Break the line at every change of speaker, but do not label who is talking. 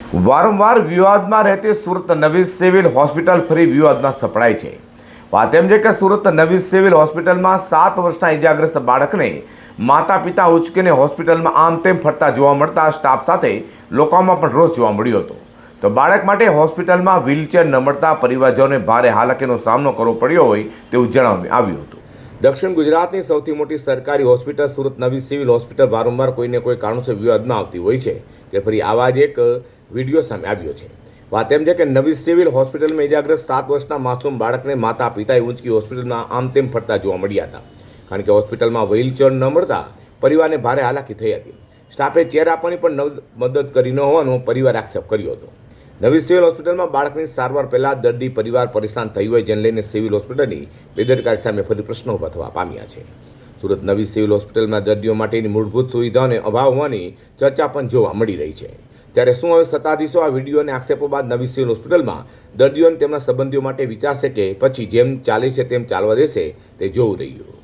વારંવાર વિવાદમાં રહેતી સુરત નવી સિવિલ હોસ્પિટલ ફરી વિવાદમાં સપડાઈ છે। વાત એમ છે કે સુરત નવી સિવિલ હોસ્પિટલમાં 7 વર્ષના ઇજાગ્રસ્ત બાળકને માતા પિતા ઉચકીને હોસ્પિટલમાં આમ તેમ ફરતા જોવા મળતા સ્ટાફ સાથે લોકોમાં પણ રોષ જોવા મળ્યો હતો। તો બાળક માટે હોસ્પિટલમાં વ્હીલચેર ન મળતા પરિવારજનોને ભારે હાલાકીનો સામનો કરવો પડ્યો હોય તેવું જણાવવામાં આવ્યું હતું। દક્ષિણ ગુજરાતની સૌથી મોટી સરકારી હોસ્પિટલ સુરત નવી સિવિલ હોસ્પિટલ વારંવાર કોઈને કોઈ કારણોસર વિવાદમાં આવતી હોય છે। તે ફરી આવા જ એક વિડીયો સામે આવ્યો છે। વાત એમ છે કે નવી સિવિલ હોસ્પિટલમાં ઇજાગ્રસ્ત 7 વર્ષના માસૂમ બાળકને માતા પિતાએ ઊંચકી હોસ્પિટલમાં આમ તેમ ફરતા જોવા મળ્યા હતા, કારણ કે હોસ્પિટલમાં વ્હીલચેર ન મળતા પરિવારને ભારે હાલાકી થઈ હતી। સ્ટાફે ચેર આપવાની પણ મદદ કરી ન હોવાનો પરિવાર આક્ષેપ કર્યો હતો। નવી સિવિલ હોસ્પિટલમાં બાળકની સારવાર પહેલાં દર્દી પરિવાર પરેશાન થયું હોય, જેને લઈને સિવિલ હોસ્પિટલની બેદરકારી સામે ફરી પ્રશ્નો ઊભા થવા પામ્યા છે। સુરત નવી સિવિલ હોસ્પિટલમાં દર્દીઓ માટેની મૂળભૂત સુવિધાઓને અભાવ હોવાની ચર્ચા પણ જોવા મળી રહી છે। ત્યારે શું હવે સત્તાધીશો આ વિડીયો અને આક્ષેપો બાદ નવી સિવિલ હોસ્પિટલમાં દર્દીઓ અને તેમના સંબંધીઓ માટે વિચારશે કે પછી જેમ ચાલે છે તેમ ચાલવા દેશે, તે જોવું રહ્યું।